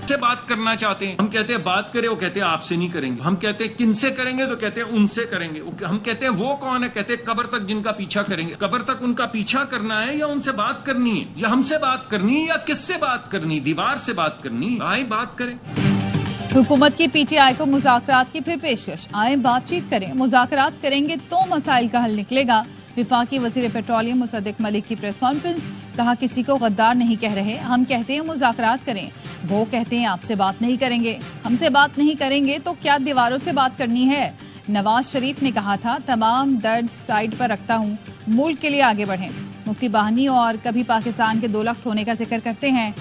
से बात करना चाहते हैं। हम कहते हैं बात करें, वो कहते हैं आपसे नहीं करेंगे। हम कहते हैं किनसे करेंगे, तो कहते हैं उनसे करेंगे। हम कहते हैं वो कौन है, कहते हैं कब्र तक जिनका पीछा करेंगे। कब्र तक उनका पीछा करना है या उनसे बात करनी है, या हमसे बात करनी है, या किससे बात करनी, दीवार से बात करनी? आए बात करें। हुकूमत की पीटीआई को मुज़ाकरात की फिर पेशकश। आए बातचीत करें, मुज़ाकरात करेंगे तो मसाइल का हल निकलेगा। विफाकी वजीर पेट्रोलियम मुसद्दिक मलिक की प्रेस कॉन्फ्रेंस। कहा किसी को गद्दार नहीं कह रहे, हम कहते हैं मुज़ाकरात करें, वो कहते हैं आपसे बात नहीं करेंगे। हमसे बात नहीं करेंगे तो क्या दीवारों से बात करनी है? नवाज शरीफ ने कहा था तमाम दर्द साइड पर रखता हूँ, मुल्क के लिए आगे बढ़ें। मुफ्ती बाहनी और कभी पाकिस्तान के 2 लख्त होने का जिक्र करते हैं।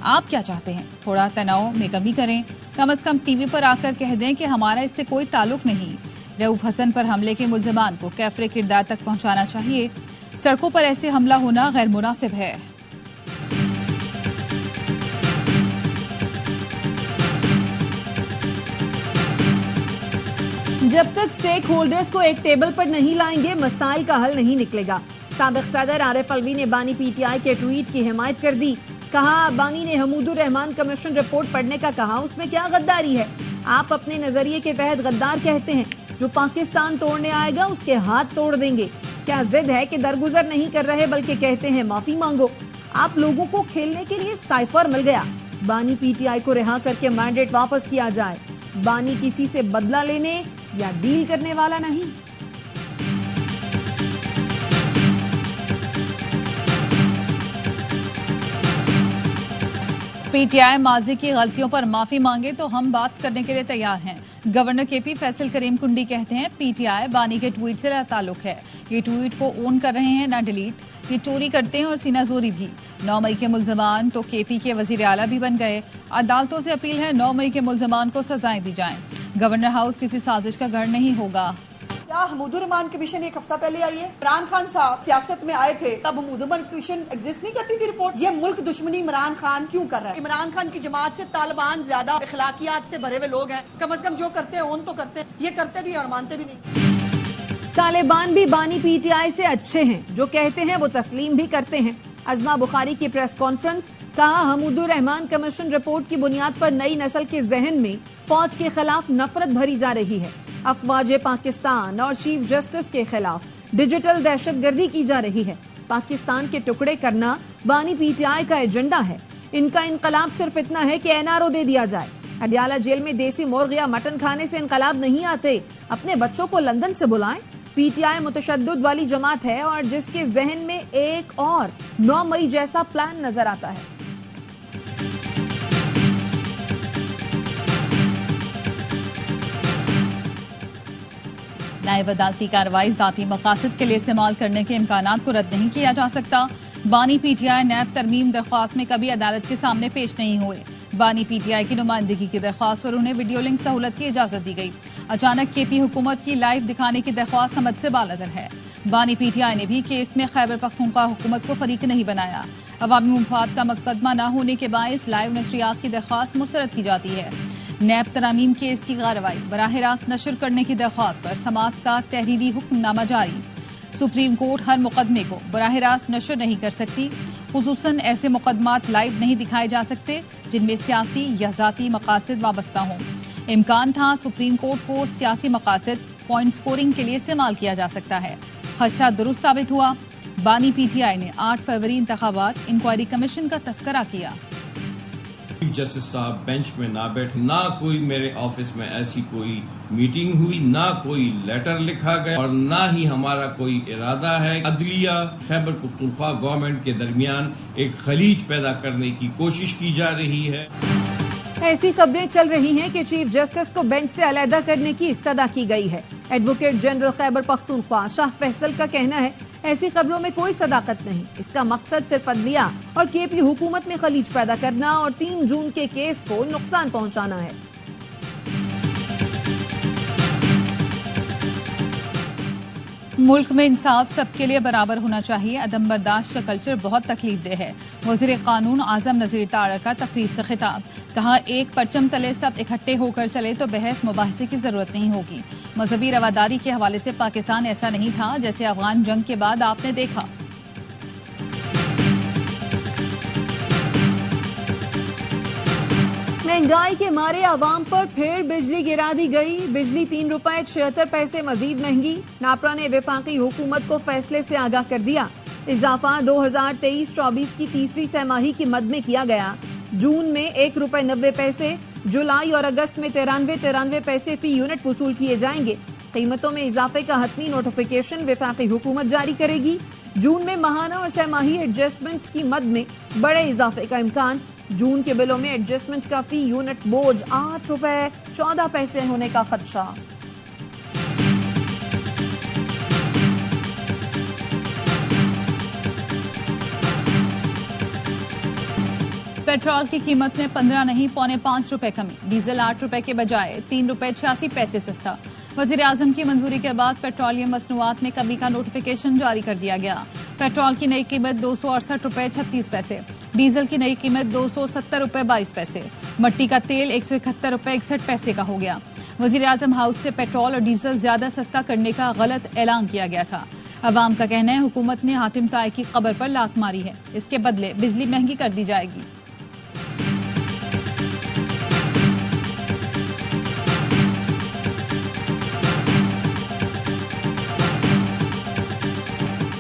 आप क्या चाहते हैं? थोड़ा तनाव में कमी करें, कम से कम टीवी पर आकर कह दें कि हमारा इससे कोई ताल्लुक नहीं। रऊफ हसन पर हमले के मुल्जिमान को कैफरे किरदार तक पहुंचाना चाहिए। सड़कों पर ऐसे हमला होना गैर मुनासिब है। जब तक स्टेक होल्डर्स को एक टेबल पर नहीं लाएंगे, मसाइल का हल नहीं निकलेगा। साबिक सदर आरिफ अलवी ने बानी पीटीआई के ट्वीट की हिमायत कर दी। कहा बानी ने हमूदुर रहमान कमीशन रिपोर्ट पढ़ने का कहा, उसमें क्या गद्दारी है? आप अपने नजरिए के तहत गद्दार कहते हैं, जो पाकिस्तान तोड़ने आएगा उसके हाथ तोड़ देंगे। क्या जिद है कि दरगुजर नहीं कर रहे बल्कि कहते हैं माफी मांगो? आप लोगों को खेलने के लिए साइफर मिल गया। बानी पीटीआई को रिहा करके मैंडेट वापस किया जाए। बानी किसी से बदला लेने या डील करने वाला नहीं। पीटीआई माजी की गलतियों पर माफी मांगे तो हम बात करने के लिए तैयार हैं। गवर्नर केपी फैसल करीम कुंडी कहते हैं पीटीआई बानी के ट्वीट से ताल्लुक है। ये ट्वीट को ओन कर रहे हैं, ना डिलीट। ये चोरी करते हैं और सीनाजोरी भी। 9 मई के मुल्जिमान तो केपी के वजीर आला भी बन गए। अदालतों से अपील है 9 मई के मुल्जिमान को सजाएं दी जाएं। गवर्नर हाउस किसी साजिश का घर नहीं होगा। क्या हमूदुर रहमान कमीशन एक हफ्ता पहले आई है? इमरान खान साहब सियासत में आए थे तब हमूदुर रहमान कमीशन एग्जिस्ट नहीं करती थी रिपोर्ट। ये मुल्क दुश्मनी इमरान खान क्यों कर रहा है? इमरान खान की जमात से तालिबान ज्यादा अखलाकियात से भरे हुए लोग हैं। कम से कम जो करते हैं ओन तो करते हैं। ये करते भी और मानते भी नहीं। तालिबान भी बानी पीटीआई से अच्छे हैं, जो कहते हैं वो तस्लीम भी करते हैं। अजमा बुखारी की प्रेस कॉन्फ्रेंस। कहा हमूदुर रहमान कमीशन रिपोर्ट की बुनियाद पर नई नस्ल के जहन में फौज के खिलाफ नफरत भरी जा रही है। अफवाज पाकिस्तान और चीफ जस्टिस के खिलाफ डिजिटल दहशतगर्दी की जा रही है। पाकिस्तान के टुकड़े करना बानी पीटीआई का एजेंडा है। इनका इनकलाब सिर्फ इतना है कि एनआरओ दे दिया जाए। अडयाला जेल में देसी मुर्ग या मटन खाने से इनकलाब नहीं आते। अपने बच्चों को लंदन से बुलाएं। पीटीआई मुतशद्दुद वाली जमात है और जिसके जहन में एक और 9 मई जैसा प्लान नजर आता है। नायब अदालती कार्रवाई जाती मकासद के लिए इस्तेमाल करने के इम्कानात को रद्द नहीं किया जा सकता। बानी पीटीआई नैब तरमीम दरख्वास्त में कभी अदालत के सामने पेश नहीं हुए। बानी पीटीआई की नुमाइंदगी की दरख्वास्त पर उन्हें वीडियो लिंक सहूलत की इजाजत दी गई। अचानक केपी हुकूमत की लाइव दिखाने की दरख्वास्त समझ से बालतर है। बानी पीटीआई ने भी केस में खैबर पख्तूनख्वा हुकूमत को फरीक नहीं बनाया। अवामी मुफाद का मुकदमा न होने के बायस लाइव नशरियात की दरख्वास्त मुस्तरद की जाती है। नैब तरामीम केस की कार्रवाई बराह रास्त नशर करने की दरख्वास्त पर समाअत का तहरीरी हुक्मनामा जारी। सुप्रीम कोर्ट हर मुकदमे को बराह रास्त नशर नहीं कर सकती। खुसूसन ऐसे मुकदमात लाइव नहीं दिखाए जा सकते जिनमें सियासी या जाती मकासद वाबस्ता हों। इम्कान था सुप्रीम कोर्ट को सियासी मकासद पॉइंट स्कोरिंग के लिए इस्तेमाल किया जा सकता है। खदशा दुरुस्त साबित हुआ। बानी पीटीआई ने 8 फरवरी इंतखाबात इंक्वायरी कमीशन का तस्करा किया। चीफ जस्टिस साहब बेंच में ना बैठे, ना कोई मेरे ऑफिस में ऐसी कोई मीटिंग हुई, ना कोई लेटर लिखा गया और ना ही हमारा कोई इरादा है। अदलिया खैबर पख्तूनख्वा गवर्नमेंट के दरमियान एक खलीज पैदा करने की कोशिश की जा रही है। ऐसी खबरें चल रही हैं कि चीफ जस्टिस को बेंच से अलहदा करने की इस्तदा की गई है। एडवोकेट जनरल खैबर पख्तूनख्वा शाह फैसल का कहना है ऐसी खबरों में कोई सदाकत नहीं। इसका मकसद सिर्फ अदलिया और केपी हुकूमत में खलीज पैदा करना और 3 जून के केस को नुकसान पहुंचाना है। मुल्क में इंसाफ सबके लिए बराबर होना चाहिए। अदम बर्दाश्त का कल्चर बहुत तकलीफदेह है। वज़ीर कानून आजम नज़ीर तारक का तकरीब से खिताब। कहा एक परचम तले सब इकट्ठे होकर चले तो बहस मुबाहिसे की जरूरत नहीं होगी। मजहबी रवादारी के हवाले से पाकिस्तान ऐसा नहीं था जैसे अफगान जंग के बाद आपने देखा। महंगाई के मारे आवाम पर फिर बिजली गिरा दी गई। बिजली 3 रुपए 76 पैसे मजीद महंगी। नापरा ने वफाकी हुकूमत को फैसले से आगाह कर दिया। इजाफा 2023-24 की तीसरी तिमाही की मद में किया गया। जून में 1 रुपए 90 पैसे, जुलाई और अगस्त में 93 पैसे फी यूनिट वसूल किए जाएंगे। कीमतों में इजाफे का हतमी नोटिफिकेशन वफाकी हुकूमत जारी करेगी। जून में माहाना और सहमाही एडजस्टमेंट की मद में बड़े इजाफे का इम्कान। जून के बिलों में एडजस्टमेंट का फी यूनिट बोझ 8 रुपए 14 पैसे होने का खदशा। पेट्रोल की कीमत में 15 नहीं 4.5 रुपए कमी। डीजल 8 रुपए के बजाय 3 रुपए 86 पैसे सस्ता। वजीर आजम की मंजूरी के बाद पेट्रोलियम मसनूआत में कमी का नोटिफिकेशन जारी कर दिया गया। पेट्रोल की नई कीमत 268 रुपए 36 पैसे, डीजल की नई कीमत 270 रुपए 22 पैसे, मट्टी का तेल 171 रुपए 61 पैसे का हो गया। वजीर आजम हाउस से पेट्रोल और डीजल ज्यादा सस्ता करने का गलत ऐलान किया गया था। अवाम का कहना है हुकूमत ने हातिम ताई की कब्र पर लात मारी है, इसके बदले बिजली महंगी कर दी जाएगी।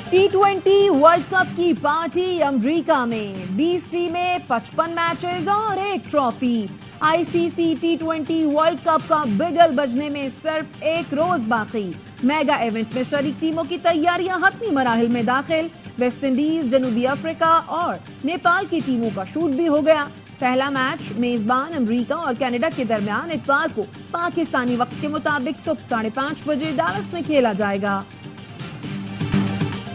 T20 वर्ल्ड कप की पार्टी अमेरिका में 20 टीमें, 55 मैचेस और एक trophy. ICC T20 world cup का बिगल बजने में सिर्फ एक रोज बाकी। मेगा इवेंट में शरीक टीमों की तैयारियां हतमी मराहिल में दाखिल। वेस्ट इंडीज, जनूबी अफ्रीका और नेपाल की टीमों का शूट भी हो गया। पहला मैच मेजबान अमेरिका और कनाडा के दरमियान इतवार को पाकिस्तानी वक्त के मुताबिक सुबह 5:30 बजे डालस में खेला जाएगा।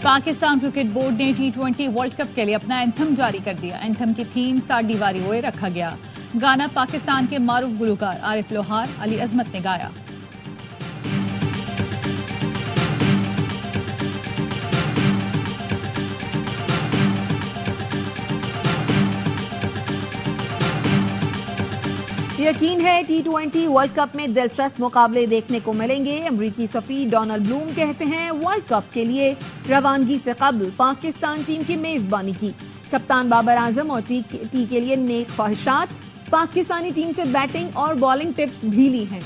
पाकिस्तान क्रिकेट बोर्ड ने T20 वर्ल्ड कप के लिए अपना एंथम जारी कर दिया। एंथम की थीम साडी वारी होए रखा गया। गाना पाकिस्तान के मारूफ गुलकार आरिफ लोहार, अली अजमत ने गाया। यकीन है T20 वर्ल्ड कप में दिलचस्प मुकाबले देखने को मिलेंगे। अमरीकी सफीर डोनाल्ड ब्लूम कहते हैं वर्ल्ड कप के लिए रवानगी से कबल पाकिस्तान टीम की मेजबानी की। कप्तान बाबर आजम और टी के लिए नेक ख्वाहिशात। पाकिस्तानी टीम से बैटिंग और बॉलिंग टिप्स भी ली हैं।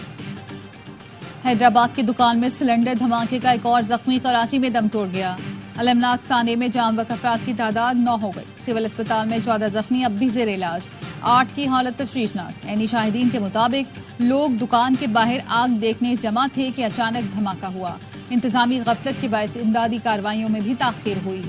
हैदराबाद की दुकान में सिलेंडर धमाके का एक और जख्मी कराची में दम तोड़ गया। अलमनाक साने में जाम बक अफराद की तादाद 9 हो गई। सिविल अस्पताल में 14 जख्मी अब भी जेर इलाज। 8 की हालत तशवीशनाक। ऐनी शाहिदीन के मुताबिक लोग दुकान के बाहर आग देखने जमा थे कि अचानक धमाका हुआ। इंतजामी गफलत के बायस इमदादी कार्रवाइयों में भी ताखीर हुई।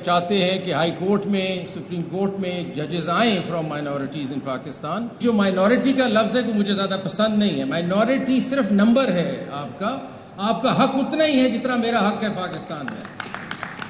चाहते हैं कि हाई कोर्ट में, सुप्रीम कोर्ट में जजेस आए फ्रॉम माइनॉरिटीज इन पाकिस्तान। जो माइनॉरिटी का लफ्ज है तो मुझे ज्यादा पसंद नहीं है। माइनॉरिटी सिर्फ नंबर है आपका हक उतना ही है जितना मेरा हक है पाकिस्तान में।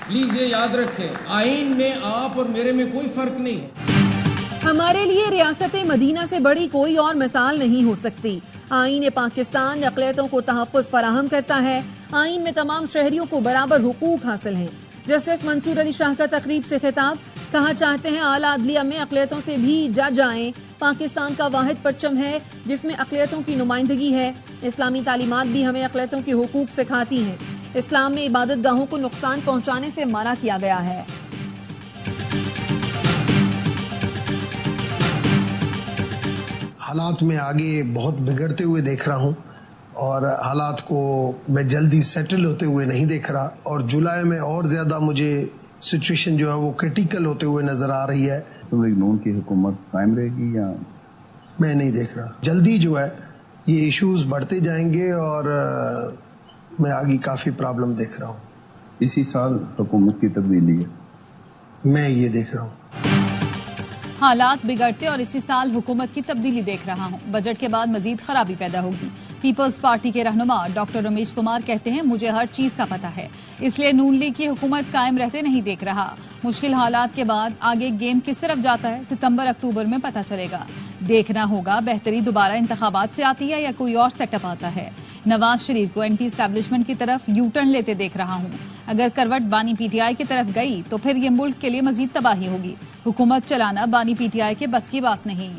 प्लीज ये याद रखें, आईन में आप और मेरे में कोई फर्क नहीं है। हमारे लिए रियासत मदीना से बड़ी कोई और मिसाल नहीं हो सकती। आईन पाकिस्तान अक़लियतों को तहफ़्फ़ुज़ फराहम करता है। आईन में तमाम शहरियों को बराबर हुकूक हासिल हैं। जस्टिस मंसूर अली शाह का तकरीब से खिताब, कहा चाहते हैं आला अदलिया में अक़लियतों से भी जज आएं। पाकिस्तान का वाहिद परचम है जिसमें अक़लियतों की नुमाइंदगी है। इस्लामी तालीमात भी हमें अक़लियतों के हुकूक सिखाती हैं। इस्लाम में इबादत गाहों को नुकसान पहुंचाने से मना किया गया है। हालात में आगे बहुत बिगड़ते हुए देख रहा हूं और हालात को मैं जल्दी सेटल होते हुए नहीं देख रहा। और जुलाई में और ज्यादा मुझे सिचुएशन जो है वो क्रिटिकल होते हुए नजर आ रही है। नून की हुकूमत कायम रहेगी या मैं नहीं देख रहा। जल्दी जो है ये इश्यूज बढ़ते जाएंगे और मैं आगे काफी प्रॉब्लम देख रहा हूँ। इसी साल हुकूमत की तब्दीली है, मैं ये देख रहा हूँ। हालात बिगड़ते और इसी साल हुकूमत की तब्दीली देख रहा हूँ। बजट के बाद मजीद खराबी पैदा होगी। पीपल्स पार्टी के रहनुमा डॉक्टर रमेश कुमार कहते हैं मुझे हर चीज का पता है, इसलिए नून लीग की हुकूमत कायम रहते नहीं देख रहा। मुश्किल हालात के बाद आगे गेम किस तरफ जाता है सितंबर अक्टूबर में पता चलेगा। देखना होगा बेहतरी दोबारा इंतखाबात से आती है या कोई और सेटअप आता है। नवाज शरीफ को एंटी एस्टैब्लिशमेंट की तरफ यू टर्न लेते देख रहा हूँ। अगर करवट बानी पीटीआई की तरफ गई तो फिर ये मुल्क के लिए मजीद तबाही होगी। हुकूमत चलाना बानी पीटीआई के बस की बात नहीं।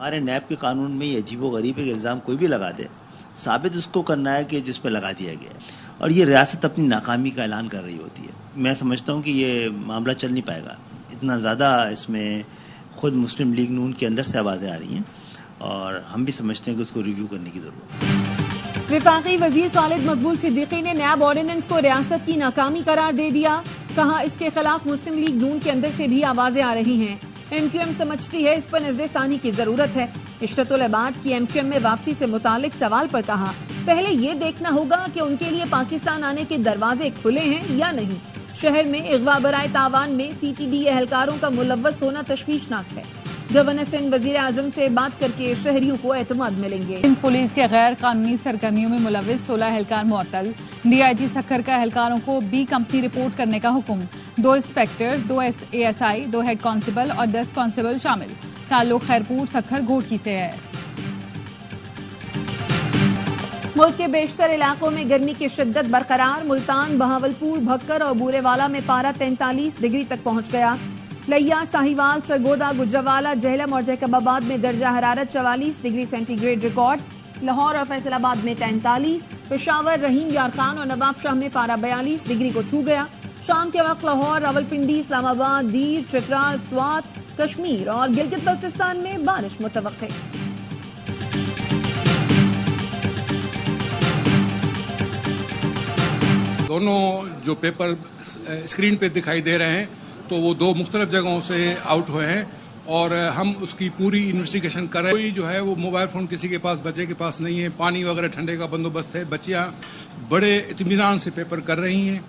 हमारे नैब के कानून में ये अजीबोगरीब एक इल्ज़ाम कोई भी लगा दे, साबित उसको करना है कि जिस पर लगा दिया गया है, और ये रियासत अपनी नाकामी का ऐलान कर रही होती है। मैं समझता हूँ कि ये मामला चल नहीं पाएगा। इतना ज़्यादा इसमें खुद मुस्लिम लीग नून के अंदर से आवाज़ें आ रही हैं और हम भी समझते हैं कि उसको रिव्यू करने की ज़रूरत है। विफाकी वजीर खालिद मकबूल सिद्दीकी ने नैब ऑर्डिनेंस को रियासत की नाकामी करार दे दिया। कहा, इसके खिलाफ मुस्लिम लीग नून के अंदर से भी आवाजें आ रही हैं। MQM समझती है इस पर नजरसानी की जरूरत है। इशरतुल इबाद की MQM में वापसी से मुतालिक सवाल पर कहा, पहले ये देखना होगा कि उनके लिए पाकिस्तान आने के दरवाजे खुले हैं या नहीं। शहर में इगवा बराए तावान में CTD एहलकारों का मुलव्वस होना तशवीशनाक है। गवर्नर सिंध वजीर आजम से बात करके शहरियों को एतमाद मिलेंगे। पुलिस के गैर कानूनी सरगर्मियों में मुलव्वस 16 एहलकार मुअत्तल। DIG सक्खर का एहलकारों को B कंपनी रिपोर्ट करने का हुक्म। 2 इंस्पेक्टर्स, 2 ASI, 2 हेड कांस्टेबल और 10 कांस्टेबल शामिल। ताल्लुक खैरपुर सक्खर घोटकी से है। मुल्क के बेशतर इलाकों में गर्मी की शिद्दत बरकरार। मुल्तान, बहावलपुर, भक्कर और बूरेवाला में पारा 43 डिग्री तक पहुंच गया। लिया, साहिवाल, सरगोदा, गुजरावाला, जहलम और जैकबाबाद में दर्जा हरारत 44 डिग्री सेंटीग्रेड रिकॉर्ड। लाहौर और फैसलाबाद में 43, पेशावर, रहीम यार खान और नवाबशाह में पारा 42 डिग्री को छू गया। शाम के वक्त लाहौर, रावलपिंडी, इस्लामाबाद, दीर, चित्राल, स्वात, कश्मीर और गिलगित बल्तिस्तान में बारिश मुतवक्के। दोनों जो पेपर स्क्रीन पे दिखाई दे रहे हैं तो वो 2 मुख्तलिफ जगहों से आउट हुए हैं और हम उसकी पूरी इन्वेस्टिगेशन कर रहे हैं। कोई जो है वो मोबाइल फ़ोन किसी के पास, बच्चे के पास नहीं है। पानी वगैरह ठंडे का बंदोबस्त है। बच्चियाँ बड़े इत्मीनान से पेपर कर रही हैं।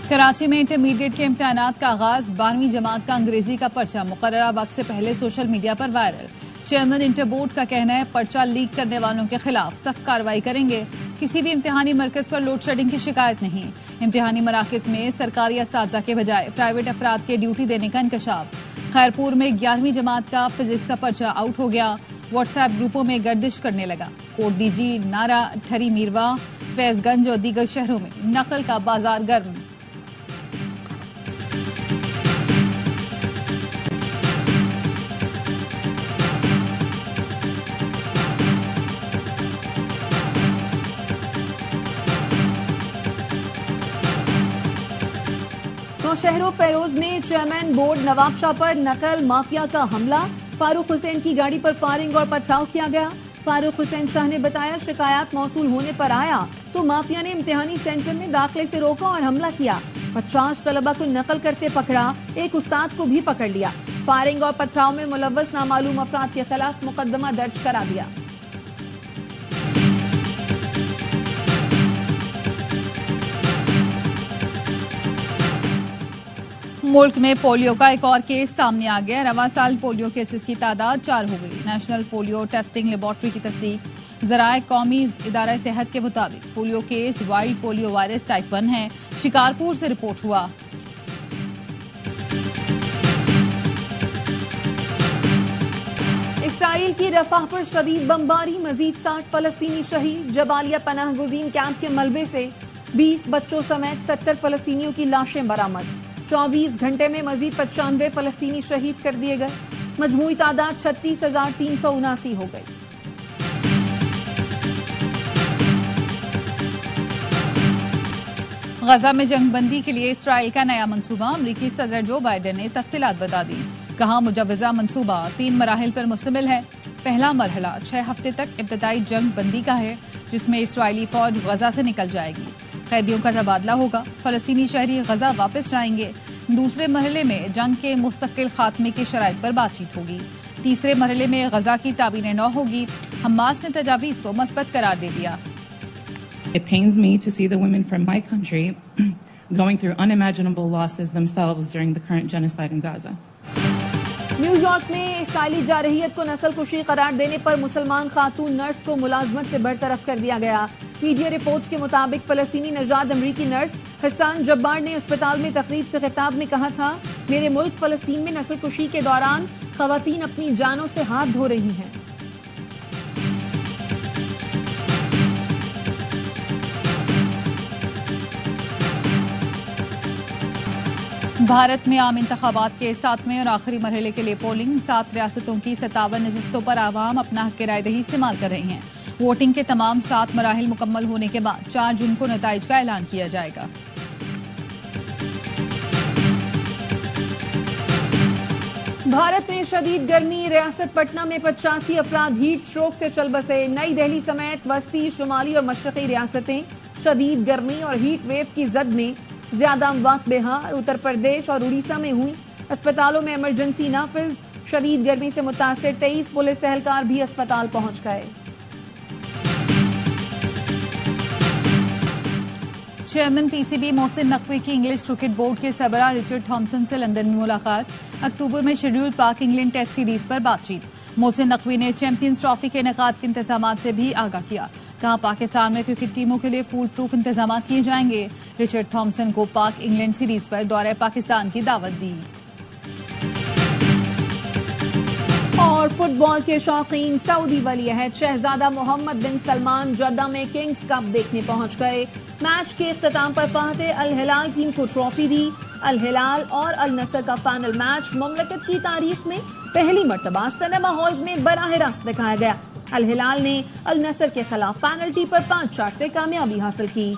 कराची में इंटरमीडिएट के इम्तिहानात का आगाज। 12वीं जमात का अंग्रेजी का पर्चा मुकर्ररा वक्त से पहले सोशल मीडिया पर वायरल। चेयरमैन इंटर बोर्ड का कहना है, पर्चा लीक करने वालों के खिलाफ सख्त कार्रवाई करेंगे। किसी भी इम्तिहानी मरकज पर लोड शेडिंग की शिकायत नहीं। इम्तिहानी मराकज में सरकारी असातिज़ा के बजाय प्राइवेट अफराद के ड्यूटी देने का इंकशाफ। खैरपुर में 11वीं जमात का फिजिक्स का पर्चा आउट हो गया। व्हाट्सएप ग्रुपों में गर्दिश करने लगा। कोट डीजी, नारा, ठरी मीरवा, फैजगंज और दीगर शहरों में नकल का बाजार गर्म। शहरों फेरोज में चेयरमैन बोर्ड नवाबशाह पर नकल माफिया का हमला। फारूक हुसैन की गाड़ी पर फायरिंग और पथराव किया गया। फारूक हुसैन शाह ने बताया, शिकायत मौसूल होने पर आया तो माफिया ने इम्तिहानी सेंटर में दाखिले से रोका और हमला किया। 50 तलबा को नकल करते पकड़ा। एक उस्ताद को भी पकड़ लिया। फायरिंग और पथराव में मुलव्वस नामालूम अफराद के खिलाफ मुकदमा दर्ज करा दिया। मुल्क में पोलियो का एक और केस सामने आ गया। रवां साल पोलियो केसेस की तादाद 4 हो गई। नेशनल पोलियो टेस्टिंग लेबोरेटरी की तस्दीक। ज़राए कौमी इदारा सेहत के मुताबिक polio case wild polio virus type 1 है। शिकारपुर से रिपोर्ट हुआ। इसराइल की रफाह पर शदीद बमबारी। मजीद 60 फलस्तीनी शहीद। जबालिया पनाह गुज़ीन कैंप के मलबे से 20 बच्चों समेत 70 फलस्तीनियों की लाशें बरामद। 24 घंटे में मजीद 95 फलस्तीनी शहीद कर दिए गए। मजमूई तादाद 36,379 हो गई। गजा में जंगबंदी के लिए इसराइल का नया मंसूबा। अमरीकी सदर जो बाइडेन ने तफसीलात बता दी। कहा, मुजव्वज़ा मंसूबा 3 मराहिल पर मुश्तमिल है। पहला मरहला 6 हफ्ते तक इब्तदाई जंग बंदी का है, जिसमें इसराइली फौज गजा से निकल जाएगी। कैदियों का तबादला होगा। फलस्तीनी शहरी गजा वापस जाएंगे। दूसरे मरहले में जंग के मुस्तकिल खात्मे की शराइत पर बातचीत होगी। तीसरे मरहले में गजा की ताबीर नौ होगी। हमास ने तजावीज़ को मस्बत करार दे दिया। It pains me to see the women from my country going through unimaginable losses themselves during the current genocide in Gaza. New York में इसराइली जारहियत को नस्ल कुशी करार देने पर मुसलमान खातून नर्स को मुलाजमत से बरतरफ कर दिया गया। मीडिया रिपोर्ट्स के मुताबिक फलस्तीनी नजाद अमरीकी नर्स हसन जब्बार ने अस्पताल में तकरीब से खिताब में कहा था, मेरे मुल्क फलस्तीन में नस्ल कुशी के दौरान खवातीन अपनी जानों से हाथ धो रही हैं। भारत में आम इंतखाबात के 7वें और आखिरी मरहले के लिए पोलिंग। 7 रियासतों की 57 नशिस्तों पर आवाम अपना हक राय दही इस्तेमाल कर रही हैं। वोटिंग के तमाम 7 मराहिल मुकम्मल होने के बाद 4 जून को नताइज का ऐलान किया जाएगा। भारत में शदीद गर्मी, रियासत पटना में 85 अफराद हीट स्ट्रोक से चल बसे। नई दिल्ली समेत वस्ती, शुमाली और मशरकी रियासतें शदीद गर्मी और हीट वेव की जद में ज्यादा अमवात बिहार, उत्तर प्रदेश और उड़ीसा में हुई। अस्पतालों में इमरजेंसी नाफिज। शदीद गर्मी से मुतासिर 23 पुलिस एहलकार भी अस्पताल पहुंच गए। चेयरमैन पीसीबी मोहसिन नकवी की इंग्लिश क्रिकेट बोर्ड के सरबराह रिचर्ड थॉमसन से लंदन में मुलाकात। अक्टूबर में शेड्यूल पाक इंग्लैंड टेस्ट सीरीज पर बातचीत। मोहसिन नकवी ने चैंपियंस ट्रॉफी के इनेकाद के इंतजाम से भी आगाह किया। कहा पाकिस्तान में क्रिकेट टीमों के लिए फूल प्रूफ इंतजाम किए जाएंगे। रिचर्ड थॉमसन को पाक इंग्लैंड सीरीज पर दौरे पाकिस्तान की दावत दी। और फुटबॉल के शौकीन सऊदी वली अहद शहजादा मोहम्मद बिन सलमान जद्दा में किंग्स कप देखने पहुंच गए। मैच के इख्तिताम पर फाते अल हिलाल टीम को ट्रॉफी दी। अल हिलाल और अल नसर का फाइनल मैच मुमलकत की तारीख में पहली मर्तबा सिनेमा हॉल्स में बराह रास्त दिखाया गया। अल हिलाल ने अल नसर के खिलाफ पेनल्टी पर 5-4 से कामयाबी हासिल की।